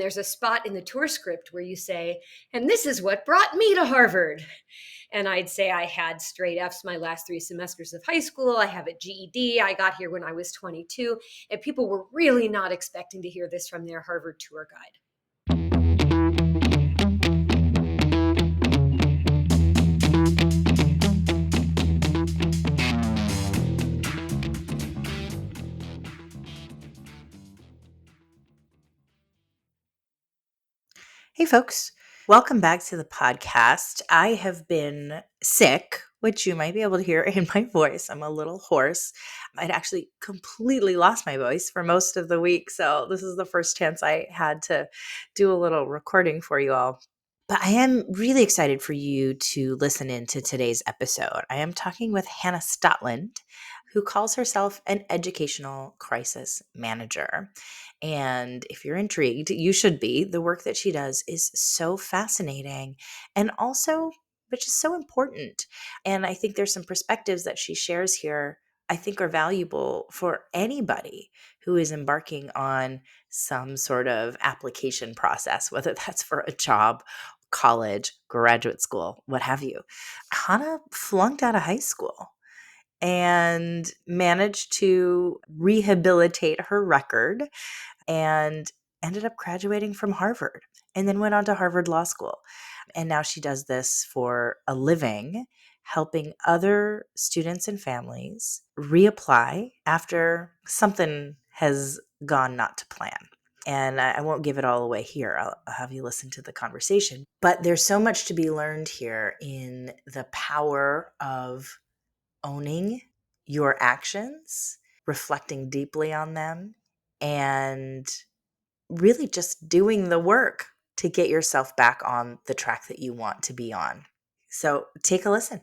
There's a spot in the tour script where you say, and this is what brought me to Harvard. And I'd say I had straight Fs my last 3 semesters of high school. I have a GED. I got here when I was 22. And people were really not expecting to hear this from their Harvard tour guide. Hey, folks. Welcome back to the podcast. I have been sick, which you might be able to hear in my voice. I'm a little hoarse. I'd actually completely lost my voice for most of the week. So, this is the first chance I had to do a little recording for you all. But I am really excited for you to listen in to today's episode. I am talking with Hannah Stotland, who calls herself an educational crisis manager. And if you're intrigued, you should be. The work that she does is so fascinating and also, which is so important. And I think there's some perspectives that she shares here I think are valuable for anybody who is embarking on some sort of application process, whether that's for a job, college, graduate school, what have you. Hannah flunked out of high school and managed to rehabilitate her record and ended up graduating from Harvard and then went on to Harvard Law School. And now she does this for a living, helping other students and families reapply after something has gone not to plan. And I won't give it all away here. I'll have you listen to the conversation. But there's so much to be learned here in the power of owning your actions, reflecting deeply on them, and really just doing the work to get yourself back on the track that you want to be on. So take a listen.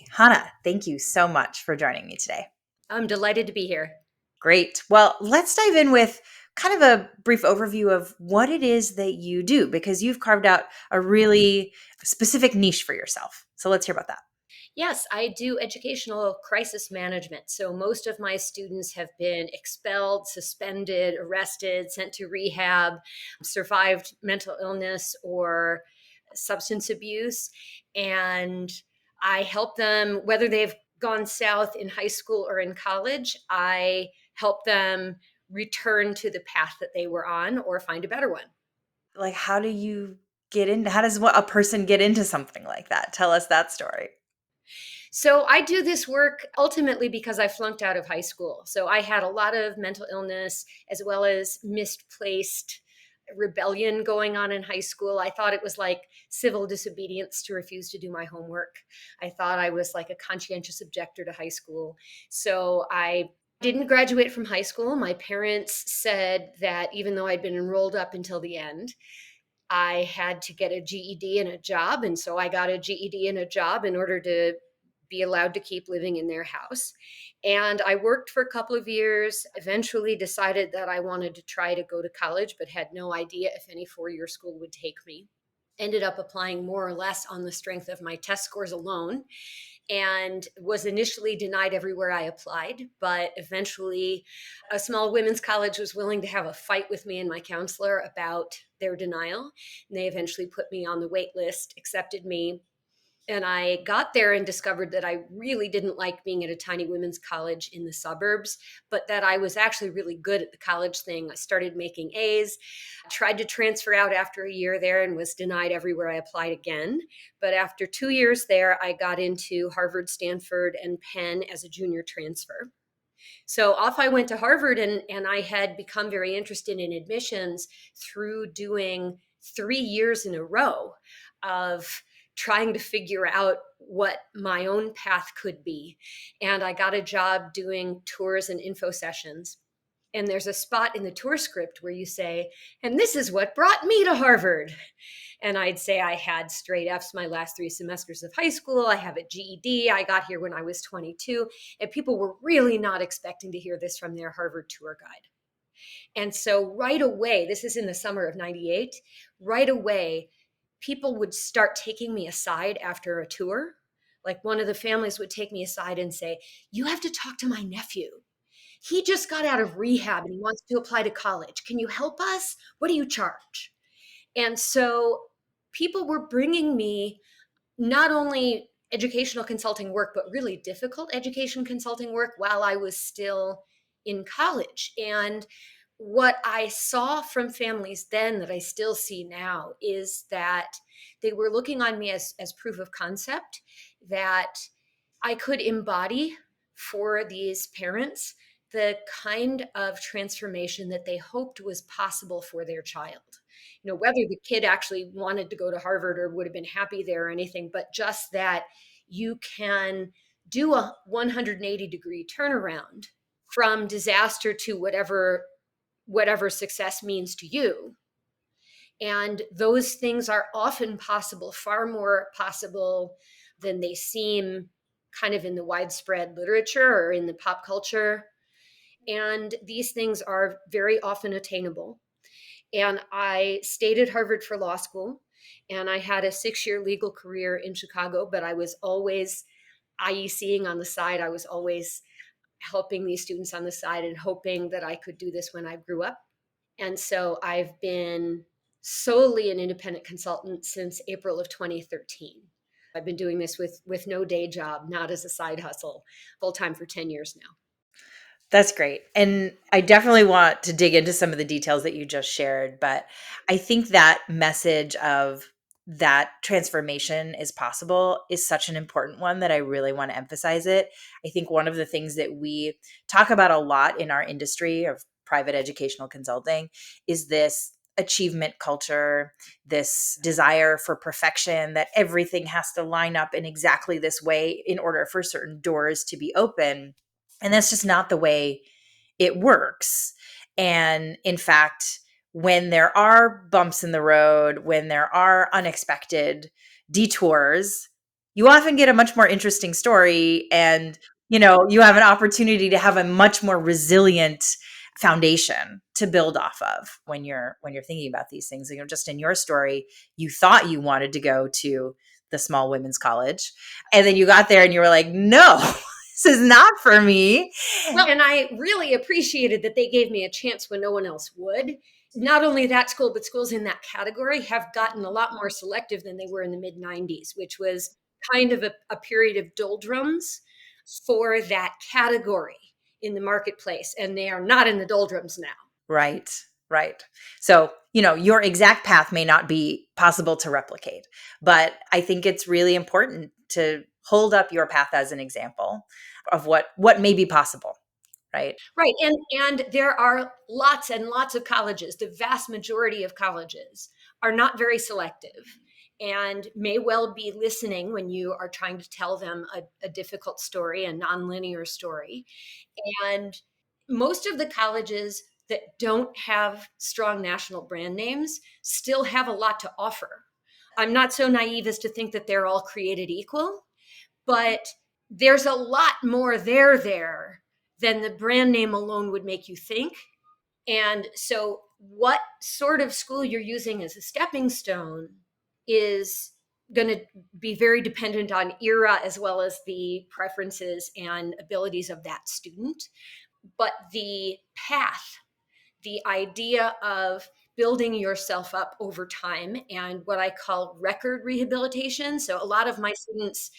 Hannah, thank you so much for joining me today. I'm delighted to be here. Great. Well, let's dive in with kind of a brief overview of what it is that you do, because you've carved out a really specific niche for yourself. So let's hear about that. Yes, I do educational crisis management. So most of my students have been expelled, suspended, arrested, sent to rehab, survived mental illness or substance abuse. And I help them, whether they've gone south in high school or in college, I help them return to the path that they were on or find a better one. Like, how do you get into, how does a person get into something like that? Tell us that story. So I do this work ultimately because I flunked out of high school. So I had a lot of mental illness as well as misplaced rebellion going on in high school. I thought it was like civil disobedience to refuse to do my homework. I thought I was like a conscientious objector to high school. So I didn't graduate from high school. My parents said that even though I'd been enrolled up until the end, I had to get a GED and a job. And so I got a GED and a job in order to be allowed to keep living in their house. And I worked for a couple of years, eventually decided that I wanted to try to go to college, but had no idea if any 4-year school would take me. Ended up applying more or less on the strength of my test scores alone, and was initially denied everywhere I applied. But eventually, a small women's college was willing to have a fight with me and my counselor about their denial. And they eventually put me on the wait list, accepted me. And I got there and discovered that I really didn't like being at a tiny women's college in the suburbs, but that I was actually really good at the college thing. I started making A's, tried to transfer out after a year there and was denied everywhere I applied again. But after 2 years there, I got into Harvard, Stanford, and Penn as a junior transfer. So off I went to Harvard, and I had become very interested in admissions through doing 3 years in a row of trying to figure out what my own path could be. And I got a job doing tours and info sessions. And there's a spot in the tour script where you say, and this is what brought me to Harvard. And I'd say I had straight Fs my last 3 semesters of high school. I have a GED. I got here when I was 22. And people were really not expecting to hear this from their Harvard tour guide. And so right away, this is in the summer of 98, right away, people would start taking me aside after a tour. Like one of the families would take me aside and say, you have to talk to my nephew. He just got out of rehab and he wants to apply to college. Can you help us? What do you charge? And so people were bringing me not only educational consulting work, but really difficult education consulting work while I was still in college. And what I saw from families then that I still see now is that they were looking on me as proof of concept that I could embody for these parents the kind of transformation that they hoped was possible for their child. Whether the kid actually wanted to go to Harvard or would have been happy there or anything, but just that you can do a 180-degree turnaround from disaster to whatever success means to you. And those things are often possible, far more possible than they seem kind of in the widespread literature or in the pop culture. And these things are very often attainable. And I stayed at Harvard for law school, and I had a 6-year legal career in Chicago, but I was always IECing on the side. I was always helping these students on the side and hoping that I could do this when I grew up. And so I've been solely an independent consultant since April of 2013. I've been doing this with no day job, not as a side hustle, full time for 10 years now. That's great. And I definitely want to dig into some of the details that you just shared. But I think that message of that transformation is possible is such an important one that I really want to emphasize it. I think one of the things that we talk about a lot in our industry of private educational consulting is this achievement culture, this desire for perfection, that everything has to line up in exactly this way in order for certain doors to be open. And that's just not the way it works. And in fact, when there are bumps in the road, when there are unexpected detours, you often get a much more interesting story, and you have an opportunity to have a much more resilient foundation to build off of when you're thinking about these things. Just in your story, you thought you wanted to go to the small women's college, and then you got there and you were like, no, this is not for me. Well, and I really appreciated that they gave me a chance when no one else would. Not only that school, but schools in that category have gotten a lot more selective than they were in the mid 90s, which was kind of a period of doldrums for that category in the marketplace. And they are not in the doldrums now. Right, right. So, your exact path may not be possible to replicate, but I think it's really important to hold up your path as an example of what may be possible, right? Right. And there are lots and lots of colleges. The vast majority of colleges are not very selective and may well be listening when you are trying to tell them a difficult story, a nonlinear story. And most of the colleges that don't have strong national brand names still have a lot to offer. I'm not so naive as to think that they're all created equal, but there's a lot more there than the brand name alone would make you think. And so, what sort of school you're using as a stepping stone is going to be very dependent on era as well as the preferences and abilities of that student. But the path, the idea of building yourself up over time and what I call record rehabilitation. So a lot of my students,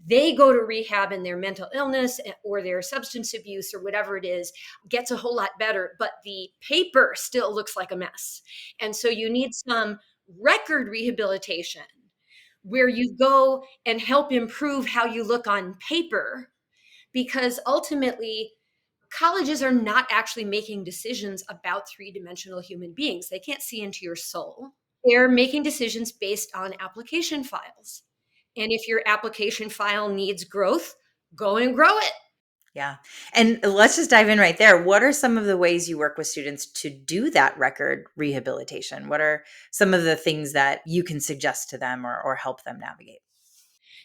they go to rehab and their mental illness or their substance abuse or whatever it is gets a whole lot better, but the paper still looks like a mess. And so you need some record rehabilitation where you go and help improve how you look on paper, because ultimately colleges are not actually making decisions about three-dimensional human beings. They can't see into your soul. They're making decisions based on application files. And if your application file needs growth, go and grow it. Yeah. And let's just dive in right there. What are some of the ways you work with students to do that record rehabilitation? What are some of the things that you can suggest to them or help them navigate?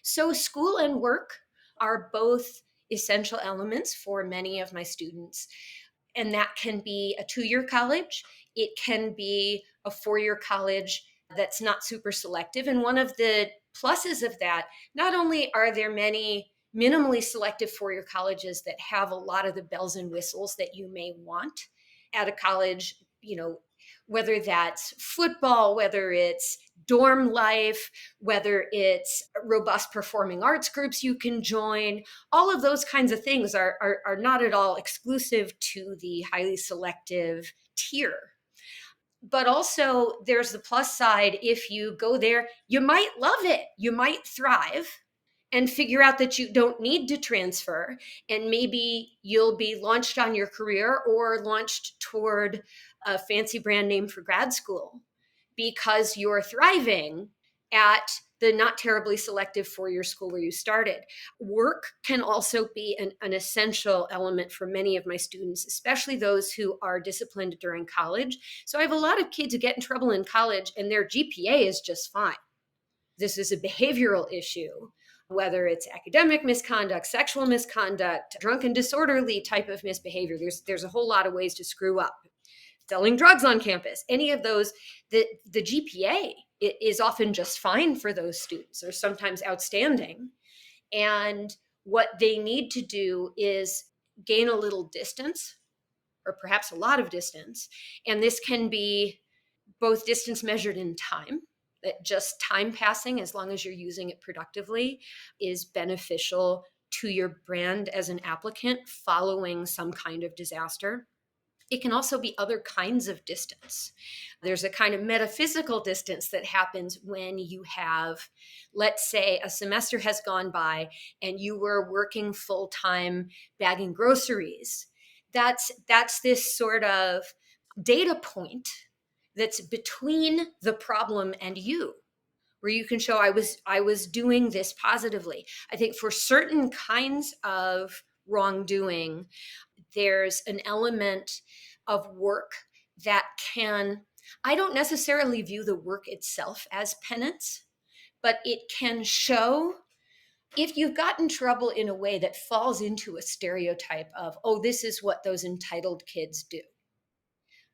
So, school and work are both essential elements for many of my students. And that can be a 2-year college, it can be a 4-year college that's not super selective. And one of the pluses of that, not only are there many minimally selective four-year colleges that have a lot of the bells and whistles that you may want at a college, whether that's football, whether it's dorm life, whether it's robust performing arts groups you can join. All of those kinds of things are not at all exclusive to the highly selective tier. But also, there's the plus side. If you go there, you might love it, you might thrive and figure out that you don't need to transfer. And maybe you'll be launched on your career or launched toward a fancy brand name for grad school because you're thriving at the not terribly selective four-year school where you started. Work can also be an essential element for many of my students, especially those who are disciplined during college. So I have a lot of kids who get in trouble in college and their GPA is just fine. This is a behavioral issue, whether it's academic misconduct, sexual misconduct, drunken disorderly type of misbehavior. There's a whole lot of ways to screw up. Selling drugs on campus, any of those, the GPA is often just fine for those students, or sometimes outstanding. And what they need to do is gain a little distance, or perhaps a lot of distance. And this can be both distance measured in time, that just time passing, as long as you're using it productively, is beneficial to your brand as an applicant following some kind of disaster. It can also be other kinds of distance. There's a kind of metaphysical distance that happens when you have, let's say, a semester has gone by and you were working full time bagging groceries. That's this sort of data point that's between the problem and you, where you can show I was doing this positively. I think for certain kinds of wrongdoing, there's an element of work that can, I don't necessarily view the work itself as penance, but it can show if you've gotten in trouble in a way that falls into a stereotype of, oh, this is what those entitled kids do.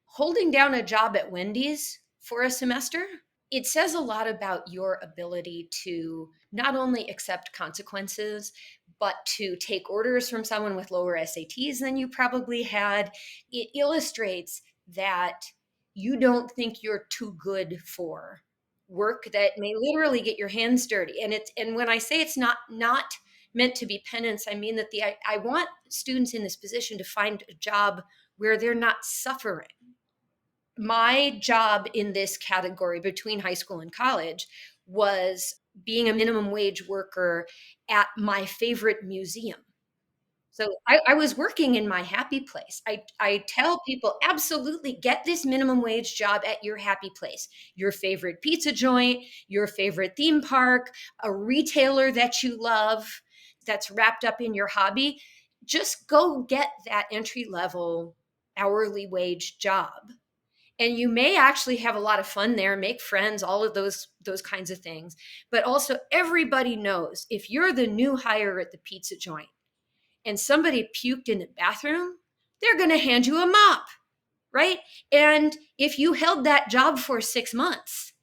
Holding down a job at Wendy's for a semester, it says a lot about your ability to not only accept consequences, but to take orders from someone with lower SATs than you probably had. It illustrates that you don't think you're too good for work that may literally get your hands dirty. And when I say it's not meant to be penance, I mean that I want students in this position to find a job where they're not suffering. My job in this category between high school and college was being a minimum wage worker at my favorite museum. So I was working in my happy place. I tell people, absolutely get this minimum wage job at your happy place, your favorite pizza joint, your favorite theme park, a retailer that you love that's wrapped up in your hobby. Just go get that entry level hourly wage job, and you may actually have a lot of fun there, make friends, all of those kinds of things. But also, everybody knows if you're the new hire at the pizza joint and somebody puked in the bathroom, they're going to hand you a mop, right? And if you held that job for 6 months,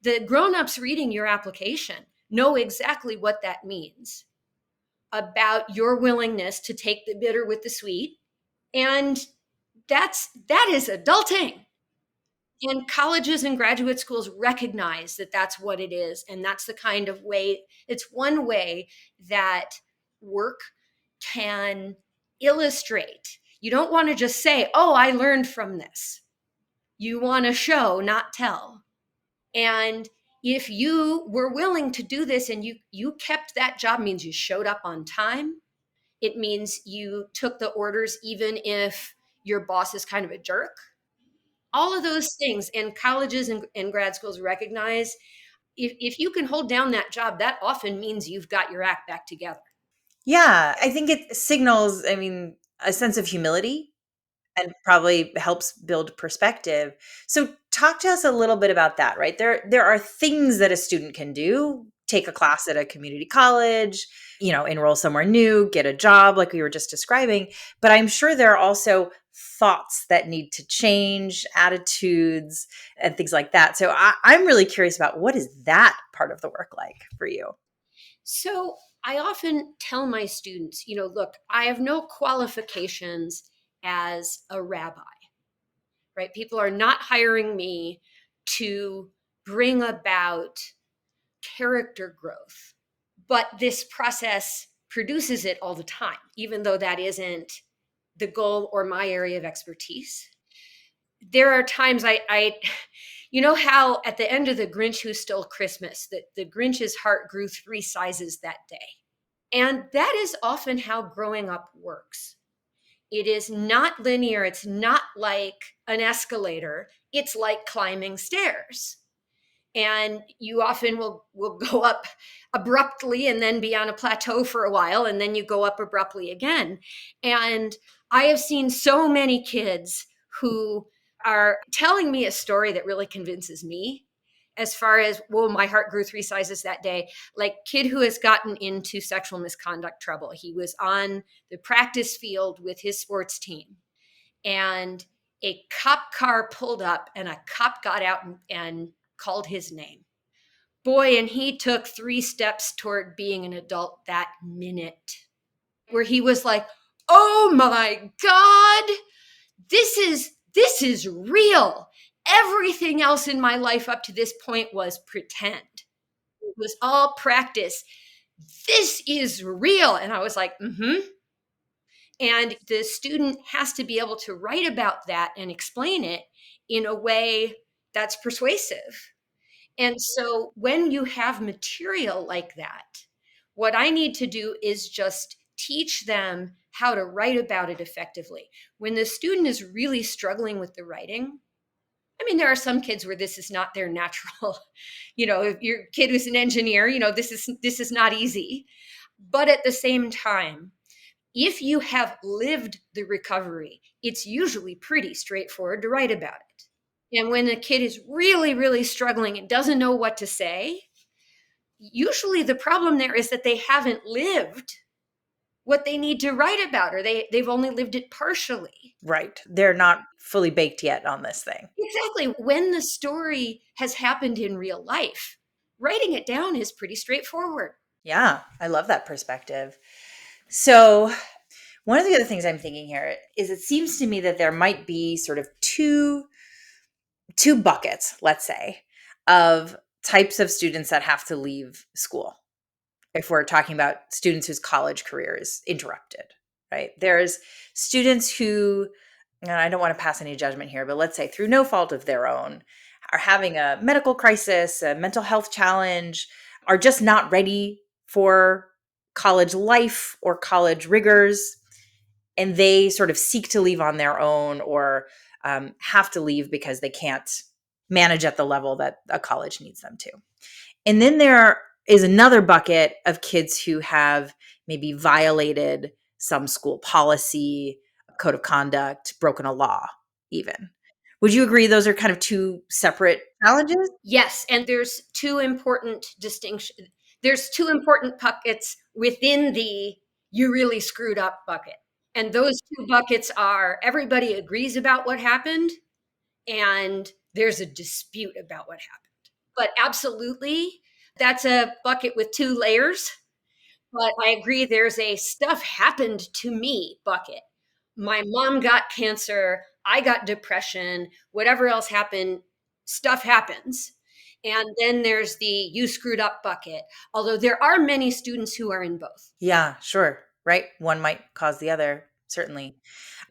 the grown-ups reading your application know exactly what that means about your willingness to take the bitter with the sweet. And that is adulting. And colleges and graduate schools recognize that that's what it is. And that's the kind of way, it's one way that work can illustrate. You don't want to just say, oh, I learned from this. You want to show, not tell. And if you were willing to do this and you kept that job, means you showed up on time. It means you took the orders even if your boss is kind of a jerk. All of those things, and colleges and grad schools recognize, if you can hold down that job, that often means you've got your act back together. Yeah, I think it signals, I mean, a sense of humility and probably helps build perspective. So talk to us a little bit about that, right? There are things that a student can do, take a class at a community college, enroll somewhere new, get a job like we were just describing, but I'm sure there are also thoughts that need to change, attitudes and things like that. So I'm really curious about what is that part of the work like for you? So I often tell my students, look, I have no qualifications as a rabbi, right? People are not hiring me to bring about character growth, but this process produces it all the time, even though that isn't the goal or my area of expertise. There are times you know how at the end of The Grinch Who Stole Christmas, that the Grinch's heart grew 3 sizes that day. And that is often how growing up works. It is not linear. It's not like an escalator. It's like climbing stairs. And you often will go up abruptly and then be on a plateau for a while, and then you go up abruptly again. And I have seen so many kids who are telling me a story that really convinces me, as far as, well, my heart grew 3 sizes that day. Like, kid who has gotten into sexual misconduct trouble. He was on the practice field with his sports team, and a cop car pulled up, and a cop got out and called his name. Boy, and he took 3 steps toward being an adult that minute, where he was like, "Oh my God, this is real. Everything else in my life up to this point was pretend. It was all practice. This is real." And I was like, "Mm-hmm." And the student has to be able to write about that and explain it in a way that's persuasive. And so when you have material like that, what I need to do is just teach them how to write about it effectively. When the student is really struggling with the writing, I mean, there are some kids where this is not their natural. If your kid is an engineer, this is not easy. But at the same time, if you have lived the recovery, it's usually pretty straightforward to write about it. And when a kid is really, really struggling and doesn't know what to say, usually the problem there is that they haven't lived what they need to write about, or they've only lived it partially. Right. They're not fully baked yet on this thing. Exactly. When the story has happened in real life, writing it down is pretty straightforward. Yeah, I love that perspective. So, one of the other things I'm thinking here is it seems to me that there might be sort of two buckets, let's say, of types of students that have to leave school. If we're talking about students whose college career is interrupted, right? There's students who, and I don't want to pass any judgment here, but let's say through no fault of their own, are having a medical crisis, a mental health challenge, are just not ready for college life or college rigors, and they sort of seek to leave on their own, or have to leave because they can't manage at the level that a college needs them to. And then there is another bucket of kids who have maybe violated some school policy, code of conduct, broken a law, even. Would you agree those are kind of two separate challenges? Yes, and there's two important distinctions. There's two important buckets within the "you really screwed up" bucket. And those two buckets are: everybody agrees about what happened, and there's a dispute about what happened. But absolutely, that's a bucket with two layers. But I agree, there's a "stuff happened to me" bucket. My mom got cancer, I got depression, whatever else happened, stuff happens. And then there's the "you screwed up" bucket, although there are many students who are in both. Yeah, sure. Right. One might cause the other, certainly.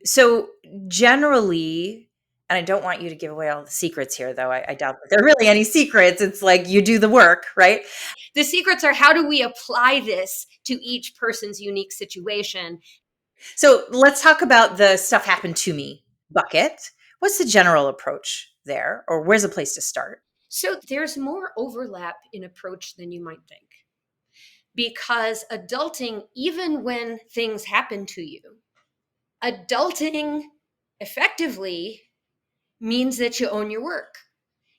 So generally, and I don't want you to give away all the secrets here, though. I doubt that there are really any secrets. It's like you do the work, right? The secrets are, how do we apply this to each person's unique situation? So let's talk about the stuff happened to me bucket. What's the general approach there, or where's a place to start? So there's more overlap in approach than you might think. Because adulting, even when things happen to you, adulting effectively means that you own your work.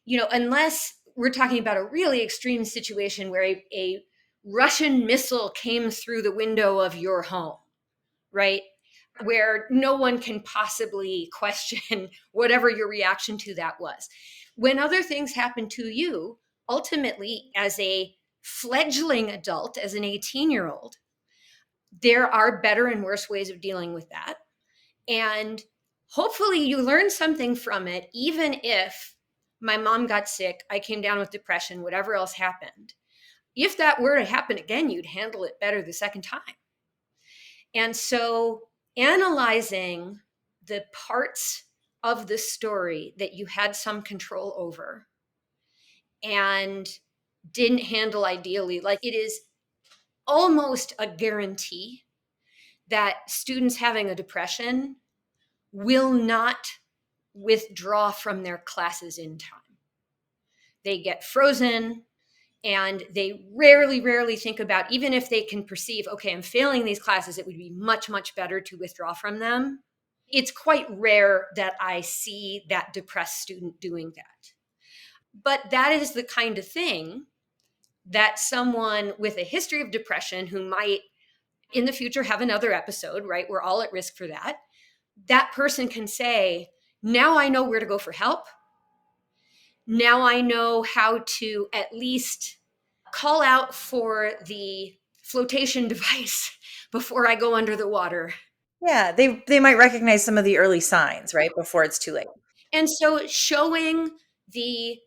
Unless we're talking about a really extreme situation where a Russian missile came through the window of your home, right? Where no one can possibly question whatever your reaction to that was. When other things happen to you, ultimately, as a fledgling adult as an 18-year-old, there are better and worse ways of dealing with that. And hopefully you learn something from it, even if my mom got sick, I came down with depression, whatever else happened. If that were to happen again, you'd handle it better the second time. And so analyzing the parts of the story that you had some control over and didn't handle ideally, like, it is almost a guarantee that students having a depression will not withdraw from their classes in time. They get frozen, and they rarely think about, even if they can perceive, okay, I'm failing these classes, it would be much better to withdraw from them. It's quite rare that I see that depressed student doing that. But that is the kind of thing that someone with a history of depression, who might in the future have another episode, right? We're all at risk for that. That person can say, now I know where to go for help. Now I know how to at least call out for the flotation device before I go under the water. Yeah, they might recognize some of the early signs, right, before it's too late. And so showing the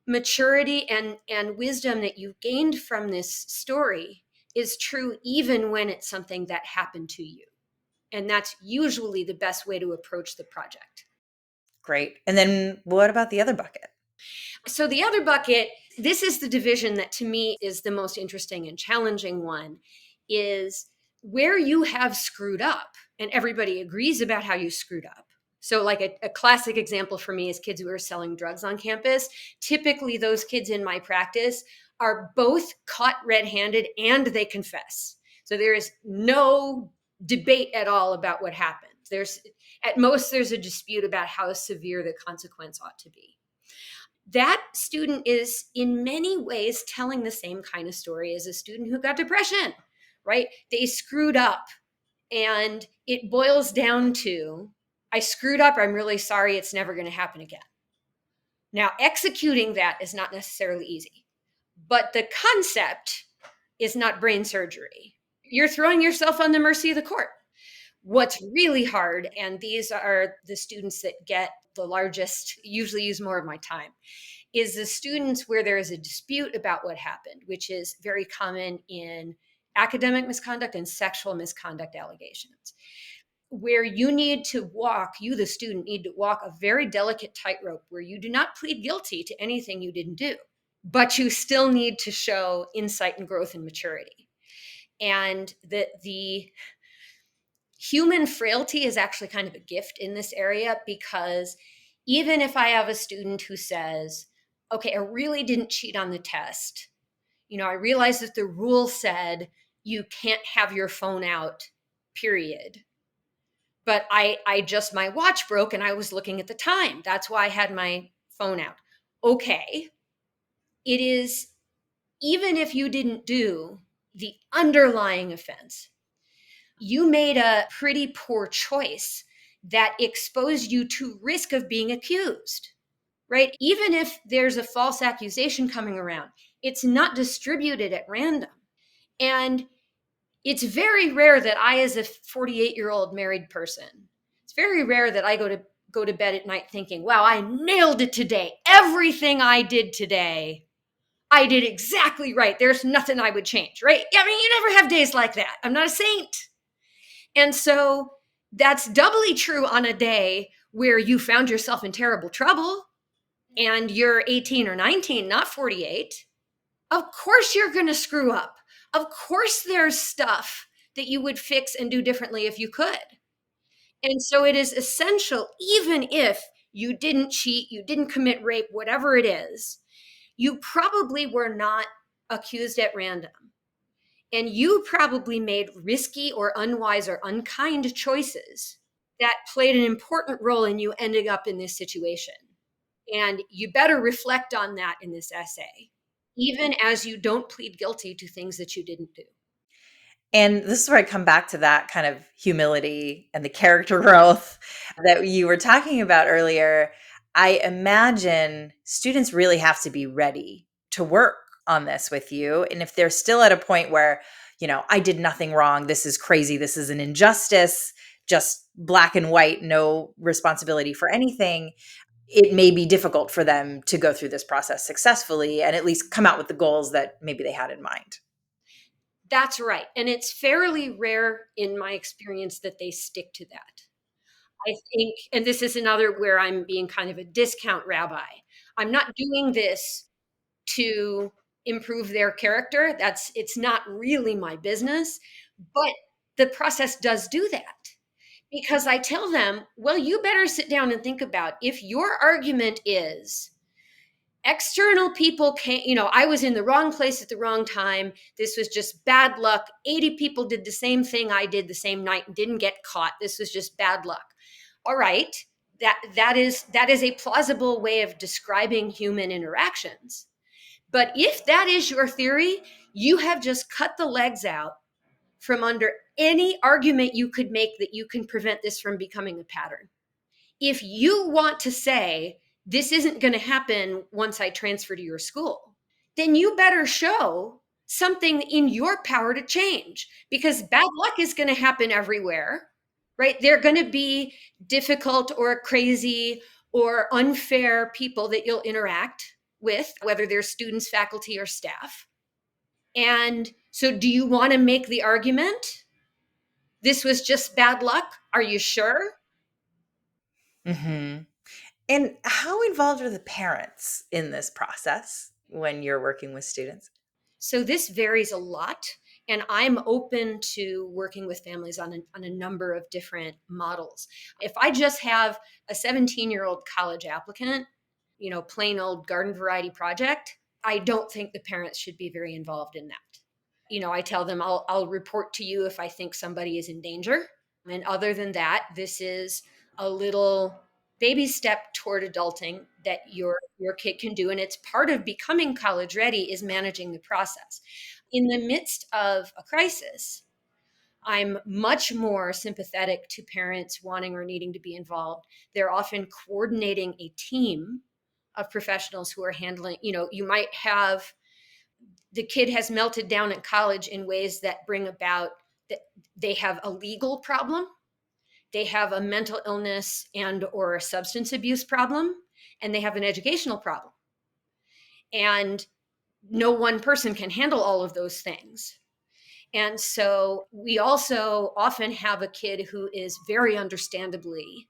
maturity and wisdom that you've gained from this story is true even when it's something that happened to you. And that's usually the best way to approach the project. Great. And then what about the other bucket? So the other bucket, this is the division that to me is the most interesting and challenging one, is where you have screwed up and everybody agrees about how you screwed up. So like a classic example for me is kids who are selling drugs on campus. Typically those kids in my practice are both caught red-handed and they confess. So there is no debate at all about what happened. At most there's a dispute about how severe the consequence ought to be. That student is in many ways telling the same kind of story as a student who got depression, right? They screwed up, and it boils down to, I screwed up, I'm really sorry, it's never going to happen again. Now, executing that is not necessarily easy, but the concept is not brain surgery. You're throwing yourself on the mercy of the court. What's really hard, and these are the students that get the largest, usually use more of my time, is the students where there is a dispute about what happened, which is very common in academic misconduct and sexual misconduct allegations, where you need to walk, you, the student, need to walk a very delicate tightrope where you do not plead guilty to anything you didn't do, but you still need to show insight and growth and maturity. And the human frailty is actually kind of a gift in this area, because even if I have a student who says, okay, I really didn't cheat on the test. I realized that the rule said you can't have your phone out, period. But my watch broke and I was looking at the time. That's why I had my phone out. Okay. It is, even if you didn't do the underlying offense, you made a pretty poor choice that exposed you to risk of being accused, right? Even if there's a false accusation coming around, it's not distributed at random. And it's very rare that I, as a 48-year-old married person, it's very rare that I go to bed at night thinking, wow, I nailed it today. Everything I did today, I did exactly right. There's nothing I would change, right? I mean, you never have days like that. I'm not a saint. And so that's doubly true on a day where you found yourself in terrible trouble and you're 18 or 19, not 48. Of course you're going to screw up. Of course there's stuff that you would fix and do differently if you could. And so it is essential, even if you didn't cheat, you didn't commit rape, whatever it is, you probably were not accused at random. And you probably made risky or unwise or unkind choices that played an important role in you ending up in this situation. And you better reflect on that in this essay, even as you don't plead guilty to things that you didn't do. And this is where I come back to that kind of humility and the character growth that you were talking about earlier. I imagine students really have to be ready to work on this with you. And if they're still at a point where, I did nothing wrong, this is crazy, this is an injustice, just black and white, no responsibility for anything, it may be difficult for them to go through this process successfully and at least come out with the goals that maybe they had in mind. That's right. And it's fairly rare in my experience that they stick to that. I think, and this is another where I'm being kind of a discount rabbi. I'm not doing this to improve their character. It's not really my business, but the process does do that because I tell them, well, you better sit down and think about if your argument is external people can't, I was in the wrong place at the wrong time. This was just bad luck. 80 people did the same thing I did the same night and didn't get caught. This was just bad luck. All right. That is a plausible way of describing human interactions. But if that is your theory, you have just cut the legs out from under any argument you could make that you can prevent this from becoming a pattern. If you want to say, this isn't going to happen once I transfer to your school, then you better show something in your power to change because bad luck is going to happen everywhere, right? They're going to be difficult or crazy or unfair people that you'll interact with, whether they're students, faculty, or staff. And so, do you want to make the argument? This was just bad luck. Are you sure? Hmm. And how involved are the parents in this process when you're working with students? So this varies a lot. And I'm open to working with families on a number of different models. If I just have a 17-year-old college applicant, plain old garden variety project, I don't think the parents should be very involved in that. I tell them I'll report to you if I think somebody is in danger. And other than that, this is a little baby step toward adulting that your kid can do. And it's part of becoming college ready is managing the process. In the midst of a crisis, I'm much more sympathetic to parents wanting or needing to be involved. They're often coordinating a team of professionals who are handling, you might have the kid has melted down at college in ways that bring about that they have a legal problem, they have a mental illness and or a substance abuse problem, and they have an educational problem. And no one person can handle all of those things. And so we also often have a kid who is very understandably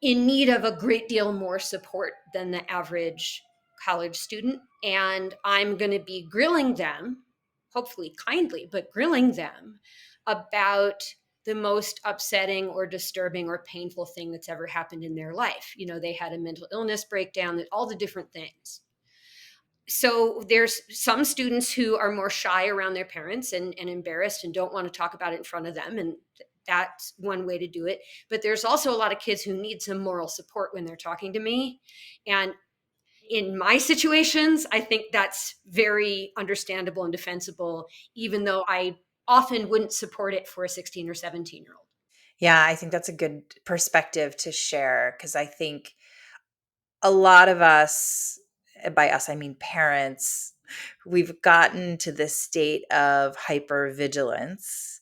in need of a great deal more support than the average college student. And I'm going to be grilling them, hopefully kindly, but grilling them about the most upsetting or disturbing or painful thing that's ever happened in their life. They had a mental illness breakdown, all the different things. So there's some students who are more shy around their parents and embarrassed and don't want to talk about it in front of them. And that's one way to do it. But there's also a lot of kids who need some moral support when they're talking to me. And in my situations, I think that's very understandable and defensible, even though I often wouldn't support it for a 16 or 17-year-old. Yeah, I think that's a good perspective to share because I think a lot of us, by us, I mean parents, we've gotten to this state of hypervigilance.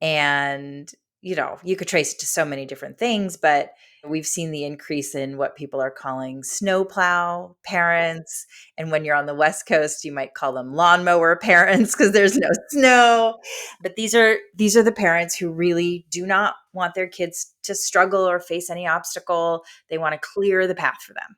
And, you could trace it to so many different things, but we've seen the increase in what people are calling snowplow parents. And when you're on the West Coast, you might call them lawnmower parents because there's no snow. But these are the parents who really do not want their kids to struggle or face any obstacle. They want to clear the path for them.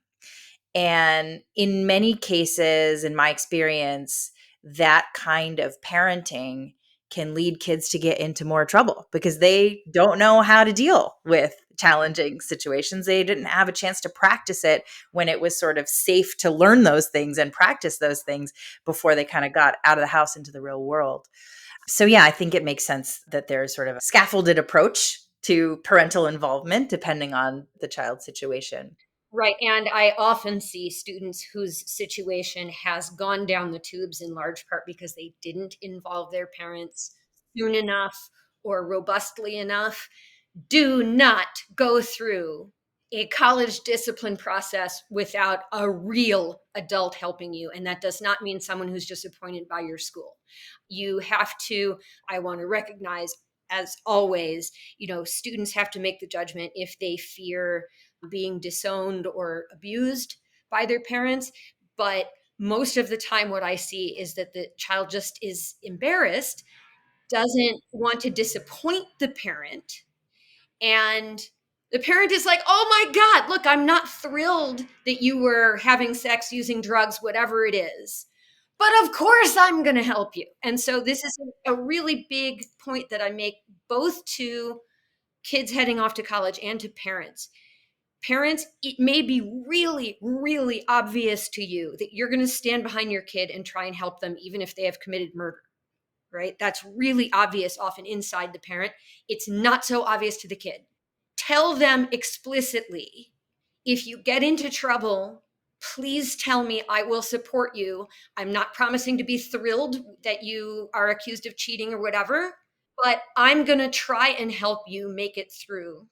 And in many cases, in my experience, that kind of parenting can lead kids to get into more trouble because they don't know how to deal with challenging situations. They didn't have a chance to practice it when it was sort of safe to learn those things and practice those things before they kind of got out of the house into the real world. So, yeah, I think it makes sense that there's sort of a scaffolded approach to parental involvement depending on the child's situation. Right. And I often see students whose situation has gone down the tubes in large part because they didn't involve their parents soon enough or robustly enough. Do not go through a college discipline process without a real adult helping you. And that does not mean someone who's just appointed by your school. You have to, I want to recognize, as always, students have to make the judgment if they fear being disowned or abused by their parents. But most of the time, what I see is that the child just is embarrassed, doesn't want to disappoint the parent, and the parent is like, oh my God, look, I'm not thrilled that you were having sex, using drugs, whatever it is. But of course, I'm going to help you. And so, this is a really big point that I make both to kids heading off to college and to parents. Parents, it may be really, really obvious to you that you're going to stand behind your kid and try and help them, even if they have committed murder, right? That's really obvious often inside the parent. It's not so obvious to the kid. Tell them explicitly, if you get into trouble, please tell me, I will support you. I'm not promising to be thrilled that you are accused of cheating or whatever, but I'm going to try and help you make it through,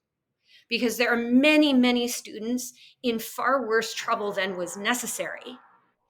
because there are many, many students in far worse trouble than was necessary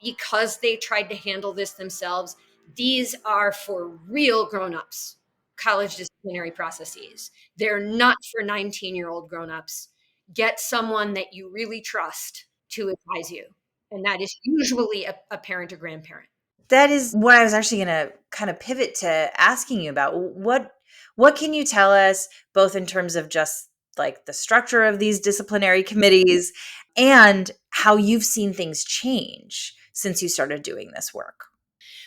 because they tried to handle this themselves. These are for real grown-ups, college disciplinary processes. They're not for 19-year-old grown-ups. Get someone that you really trust to advise you. And that is usually a parent or grandparent. That is what I was actually going to kind of pivot to asking you about. What can you tell us, both in terms of just like the structure of these disciplinary committees and how you've seen things change since you started doing this work?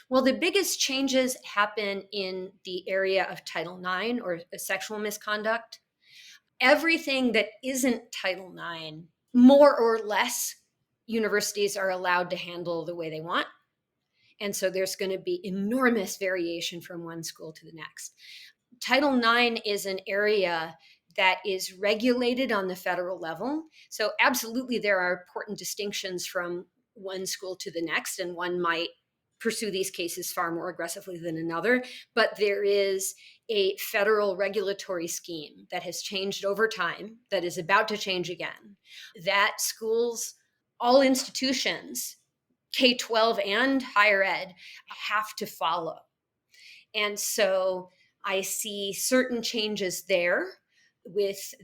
Well, the biggest changes happen in the area of Title IX, or sexual misconduct. Everything that isn't Title IX, more or less, universities are allowed to handle the way they want. And so there's going to be enormous variation from one school to the next. Title IX is an area that is regulated on the federal level. So, absolutely, there are important distinctions from one school to the next, and one might pursue these cases far more aggressively than another. But there is a federal regulatory scheme that has changed over time, that is about to change again, that schools, all institutions, K 12 and higher ed, have to follow. And so I see certain changes there.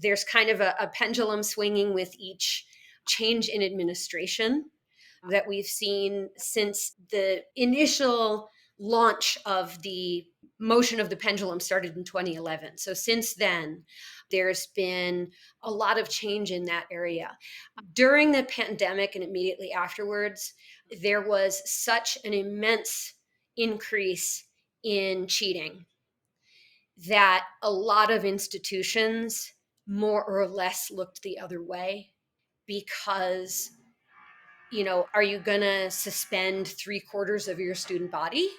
There's kind of a pendulum swinging with each change in administration that we've seen since the initial launch of the motion of the pendulum started in 2011. So since then, there's been a lot of change in that area. During the pandemic and immediately afterwards, there was such an immense increase in cheating that a lot of institutions more or less looked the other way, because, are you going to suspend 3/4 of your student body?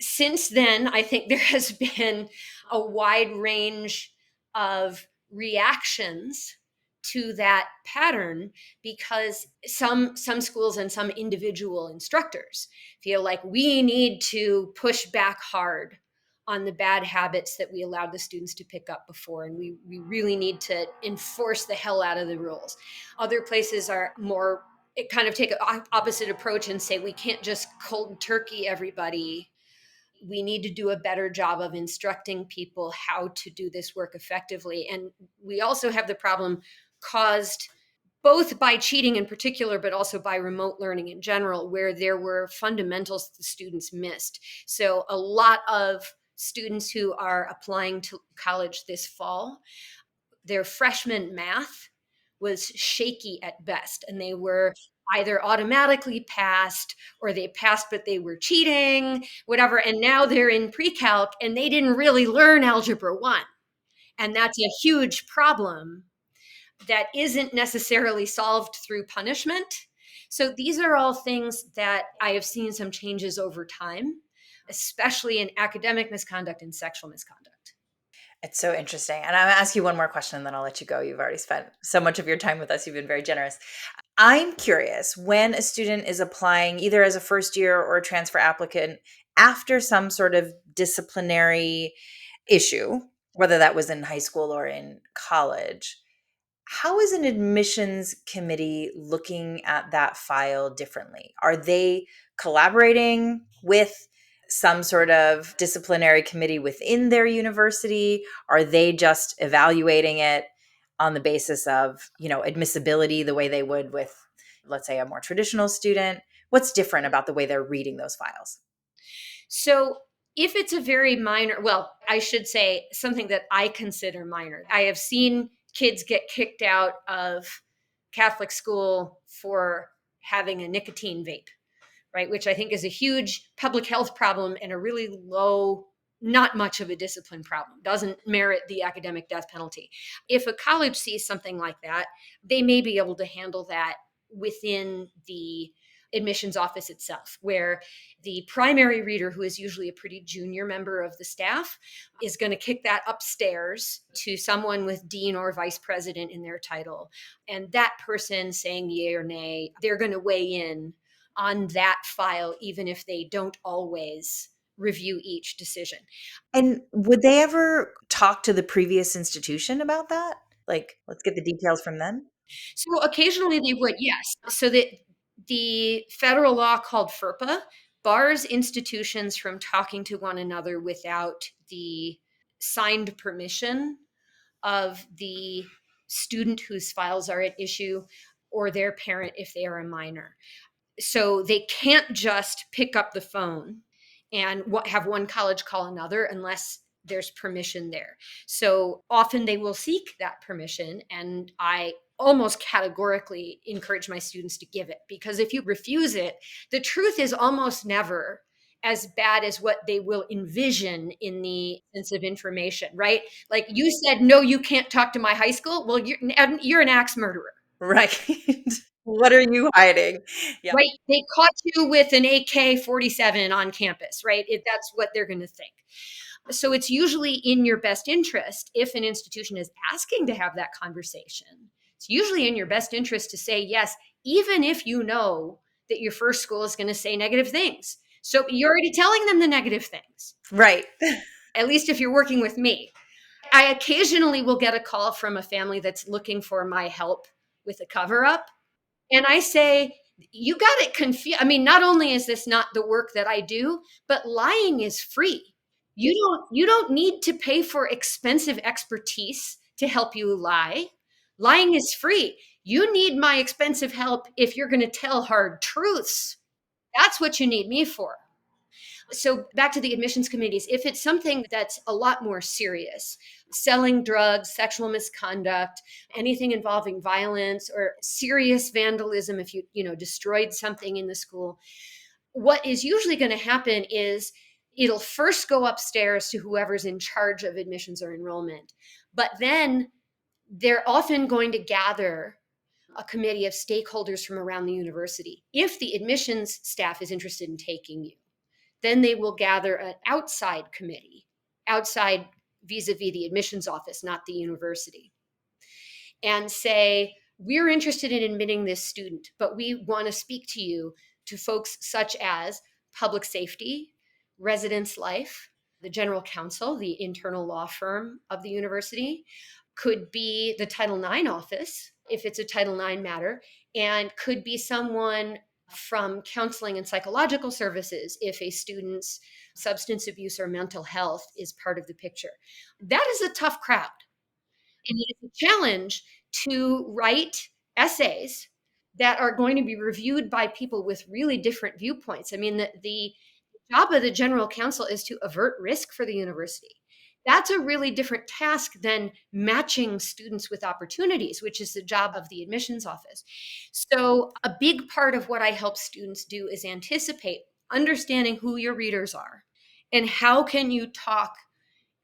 Since then, I think there has been a wide range of reactions to that pattern, because some schools and some individual instructors feel like we need to push back hard on the bad habits that we allowed the students to pick up before, and we really need to enforce the hell out of the rules. Other places are more, it kind of take an opposite approach and say we can't just cold turkey everybody. We need to do a better job of instructing people how to do this work effectively. And we also have the problem caused both by cheating in particular, but also by remote learning in general, where there were fundamentals the students missed. So a lot of students who are applying to college this fall, their freshman math was shaky at best, and they were either automatically passed, or they passed but they were cheating, whatever. And now they're in pre-calc and they didn't really learn algebra 1. And that's a huge problem that isn't necessarily solved through punishment. So these are all things that I have seen some changes over time, especially in academic misconduct and sexual misconduct. It's so interesting. And I'm gonna ask you one more question and then I'll let you go. You've already spent so much of your time with us. You've been very generous. I'm curious, when a student is applying either as a first year or a transfer applicant after some sort of disciplinary issue, whether that was in high school or in college, How is an admissions committee looking at that file differently? Are they collaborating with some sort of disciplinary committee within their university? Are they just evaluating it on the basis of, admissibility the way they would with, let's say, a more traditional student? What's different about the way they're reading those files? So if it's a very minor, well, I should say something that I consider minor. I have seen kids get kicked out of Catholic school for having a nicotine vape, right? Which I think is a huge public health problem and a really low, not much of a discipline problem, doesn't merit the academic death penalty. If a college sees something like that, they may be able to handle that within the admissions office itself, where the primary reader, who is usually a pretty junior member of the staff, is going to kick that upstairs to someone with dean or vice president in their title. And that person saying yay or nay, they're going to weigh in on that file, even if they don't always review each decision. And would they ever talk to the previous institution about that? Like, let's get the details from them. So occasionally they would, yes. So that the federal law called FERPA bars institutions from talking to one another without the signed permission of the student whose files are at issue or their parent if they are a minor. So they can't just pick up the phone and have one college call another unless there's permission there. So often they will seek that permission, and I almost categorically encourage my students to give it, because if you refuse it, the truth is almost never as bad as what they will envision in the sense of information, right? Like you said, no, you can't talk to my high school. Well, you're an axe murderer. Right. What are you hiding? Yeah. Right? They caught you with an AK-47 on campus, right? That's what they're going to think. So it's usually in your best interest if an institution is asking to have that conversation. It's usually in your best interest to say yes, even if you know that your first school is going to say negative things. So you're already telling them the negative things, Right. at least if you're working with me. I occasionally will get a call from a family that's looking for my help with a cover up. And I say, you got it confused. I mean, not only is this not the work that I do, but lying is free. You don't need to pay for expensive expertise to help you lie. Lying is free. You need my expensive help if you're going to tell hard truths. That's what you need me for. So back to the admissions committees, if it's something that's a lot more serious, selling drugs, sexual misconduct, anything involving violence or serious vandalism, if you destroyed something in the school, what is usually going to happen is it'll first go upstairs to whoever's in charge of admissions or enrollment. But then they're often going to gather a committee of stakeholders from around the university. If the admissions staff is interested in taking you, then they will gather an outside committee, outside vis-a-vis the admissions office, not the university, and say, we're interested in admitting this student, but we want to speak to you, to folks such as public safety, residence life, the general counsel, the internal law firm of the university, could be the Title IX office, if it's a Title IX matter, and could be someone from counseling and psychological services if a student's substance abuse or mental health is part of the picture. That is a tough crowd. And it is a challenge to write essays that are going to be reviewed by people with really different viewpoints. I mean, the job of the general counsel is to avert risk for the university. That's a really different task than matching students with opportunities, which is the job of the admissions office. So, a big part of what I help students do is anticipate understanding who your readers are and how can you talk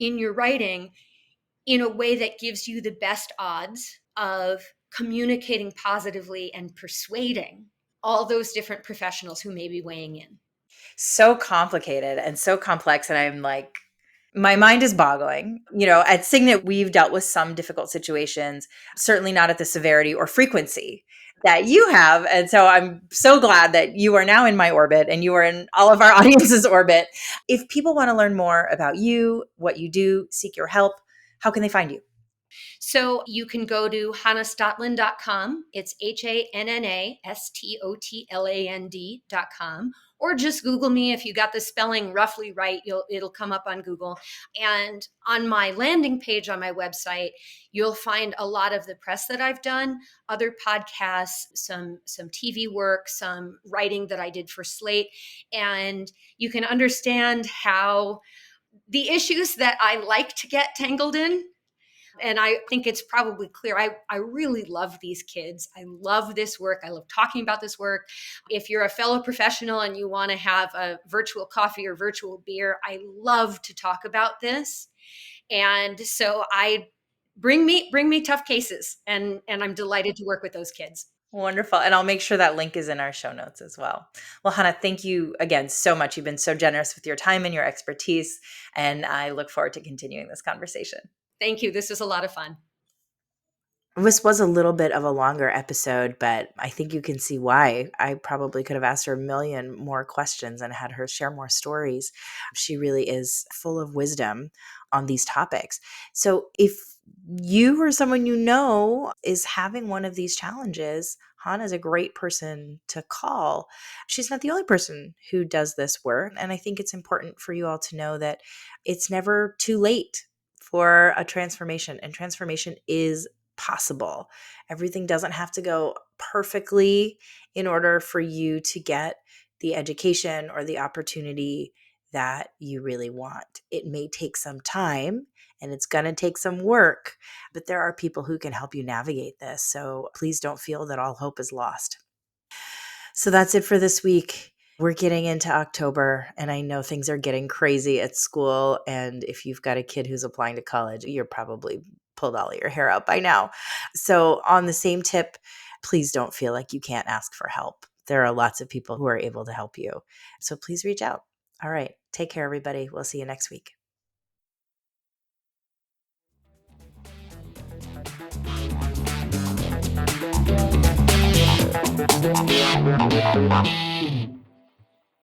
in your writing in a way that gives you the best odds of communicating positively and persuading all those different professionals who may be weighing in. So complicated and so complex. And I'm like, my mind is boggling. At Signet, we've dealt with some difficult situations, certainly not at the severity or frequency that you have. And so I'm so glad that you are now in my orbit and you are in all of our audience's orbit. If people want to learn more about you, what you do, seek your help, how can they find you? So you can go to hannahstotland.com. It's HANNASTOTLAND.com. Or just Google me. If you got the spelling roughly right, it'll come up on Google. And on my landing page on my website, you'll find a lot of the press that I've done, other podcasts, some TV work, some writing that I did for Slate, and you can understand how the issues that I like to get tangled in. And I think it's probably clear. I really love these kids. I love this work. I love talking about this work. If you're a fellow professional and you want to have a virtual coffee or virtual beer, I love to talk about this. And so I bring me tough cases, and I'm delighted to work with those kids. Wonderful. And I'll make sure that link is in our show notes as well. Well, Hannah, thank you again so much. You've been so generous with your time and your expertise. And I look forward to continuing this conversation. Thank you. This was a lot of fun. This was a little bit of a longer episode, but I think you can see why. I probably could have asked her a million more questions and had her share more stories. She really is full of wisdom on these topics. So if you or someone you know is having one of these challenges, Hannah is a great person to call. She's not the only person who does this work. And I think it's important for you all to know that it's never too late for a transformation, and transformation is possible. Everything doesn't have to go perfectly in order for you to get the education or the opportunity that you really want. It may take some time and it's going to take some work, but there are people who can help you navigate this. So please don't feel that all hope is lost. So that's it for this week. We're getting into October, and I know things are getting crazy at school. And if you've got a kid who's applying to college, you're probably pulled all of your hair out by now. So, on the same tip, please don't feel like you can't ask for help. There are lots of people who are able to help you. So, please reach out. All right. Take care, everybody. We'll see you next week.